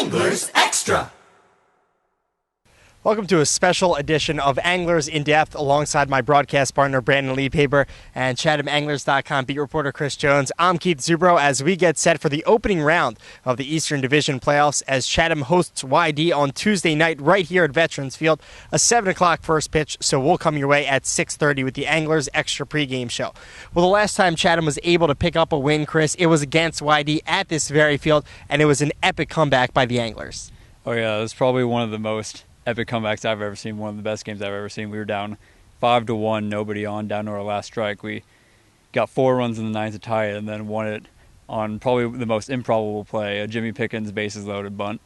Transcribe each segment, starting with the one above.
Anglers Extra. Welcome to a special edition of Anglers in Depth alongside my broadcast partner Brandon Liebhaber and ChathamAnglers.com beat reporter Chris Jones. I'm Keith Zubrow as we get set for the opening round of the Eastern Division playoffs as Chatham hosts YD on Tuesday night right here at Veterans Field. A 7 o'clock first pitch, so we'll come your way at 6:30 with the Anglers Extra pregame show. Well, the last time Chatham was able to pick up a win, Chris, it was against YD at this very field, and it was an epic comeback by the Anglers. Oh yeah, it was probably one of the most epic comebacks I've ever seen, one of the best games I've ever seen. We were down 5-1, nobody on, down to our last strike. We got 4 runs in the ninth to tie it and then won it on probably the most improbable play, a Jimmy Pickens bases loaded bunt.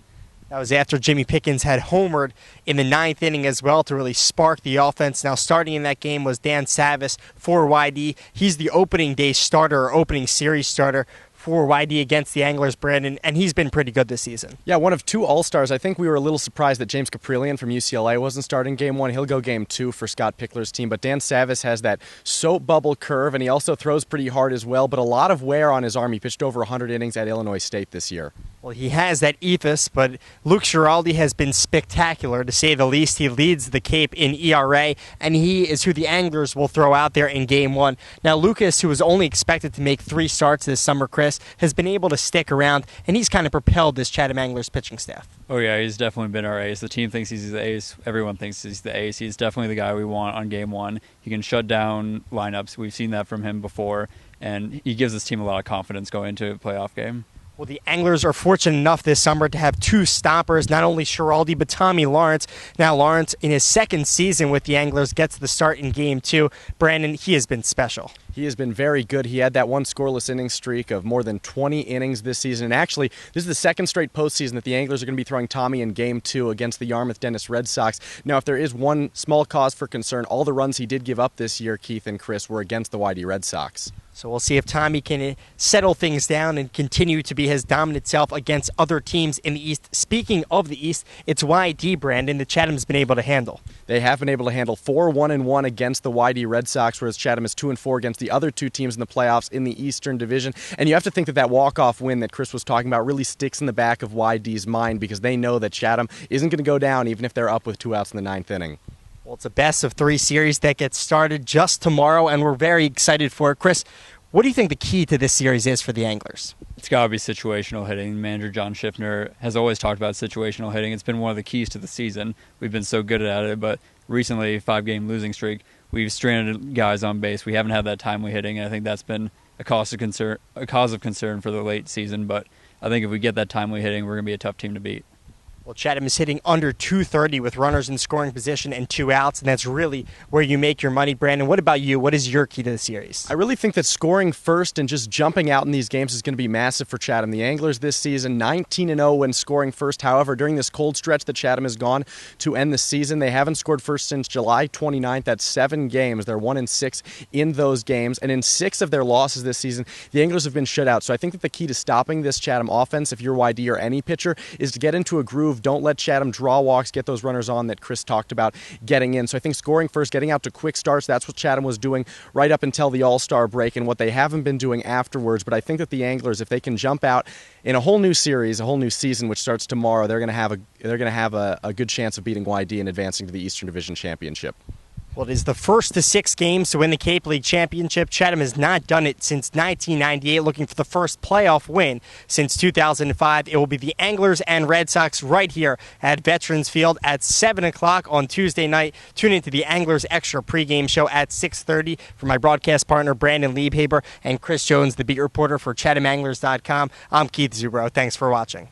That was after Jimmy Pickens had homered in the ninth inning as well to really spark the offense. Now starting in that game was Dan Savas for YD. He's the opening day starter or opening series starter for YD against the Anglers, Brandon, and he's been pretty good this season. Yeah, one of 2 All-Stars. I think we were a little surprised that James Caprillion from UCLA wasn't starting Game 1. He'll go Game 2 for Scott Pickler's team, but Dan Savas has that soap bubble curve, and he also throws pretty hard as well, but a lot of wear on his arm. He pitched over 100 innings at Illinois State this year. Well, he has that ethos, but Luke Giraldi has been spectacular, to say the least. He leads the Cape in ERA, and he is who the Anglers will throw out there in Game 1. Now, Lucas, who was only expected to make 3 starts this summer, Chris, has been able to stick around, and he's kind of propelled this Chatham Anglers pitching staff. Oh yeah, he's definitely been our ace. The team thinks he's the ace. Everyone thinks he's the ace. He's definitely the guy we want on Game 1. He can shut down lineups. We've seen that from him before, and he gives his team a lot of confidence going into a playoff game. Well, the Anglers are fortunate enough this summer to have 2 stoppers, not only Giraldi, but Tommy Lawrence. Now, Lawrence, in his second season with the Anglers, gets the start in Game 2. Brandon, he has been special. He has been very good. He had that 1 scoreless inning streak of more than 20 innings this season. And actually, this is the second straight postseason that the Anglers are going to be throwing Tommy in Game 2 against the Yarmouth Dennis Red Sox. Now, if there is one small cause for concern, all the runs he did give up this year, Keith and Chris, were against the YD Red Sox. So we'll see if Tommy can settle things down and continue to be his dominant self against other teams in the East. Speaking of the East, it's YD, Brandon, that Chatham's been able to handle. They have been able to handle 4-1-1 against the YD Red Sox, whereas Chatham is 2-4 against the other 2 teams in the playoffs in the Eastern Division. And you have to think that that walk-off win that Chris was talking about really sticks in the back of YD's mind because they know that Chatham isn't going to go down even if they're up with 2 outs in the 9th inning. Well, it's a best-of-3 series that gets started just tomorrow, and we're very excited for it. Chris, what do you think the key to this series is for the Anglers? It's got to be situational hitting. Manager John Schiffner has always talked about situational hitting. It's been one of the keys to the season. We've been so good at it, but recently, 5-game losing streak, we've stranded guys on base. We haven't had that timely hitting, and I think that's been a cause of concern for the late season. But I think if we get that timely hitting, we're going to be a tough team to beat. Well, Chatham is hitting under .230 with runners in scoring position and 2 outs, and that's really where you make your money. Brandon, what about you? What is your key to the series? I really think that scoring first and just jumping out in these games is going to be massive for Chatham. The Anglers this season, 19-0 when scoring first. However, during this cold stretch that Chatham has gone to end the season, they haven't scored first since July 29th. That's 7 games. They're 1-6 in those games, and in 6 of their losses this season, the Anglers have been shut out. So I think that the key to stopping this Chatham offense, if you're YD or any pitcher, is to get into a groove. Don't let Chatham draw walks, get those runners on that Chris talked about getting in. So I think scoring first, getting out to quick starts, that's what Chatham was doing right up until the All-Star break and what they haven't been doing afterwards. But I think that the Anglers, if they can jump out in a whole new series, a whole new season, which starts tomorrow, they're going to have a good chance of beating YD and advancing to the Eastern Division Championship. Well, it is the first to 6 games to win the Cape League Championship. Chatham has not done it since 1998, looking for the first playoff win since 2005. It will be the Anglers and Red Sox right here at Veterans Field at 7 o'clock on Tuesday night. Tune into the Anglers Extra pregame show at 6:30. For my broadcast partner, Brandon Liebhaber, and Chris Jones, the beat reporter for ChathamAnglers.com, I'm Keith Zubrow. Thanks for watching.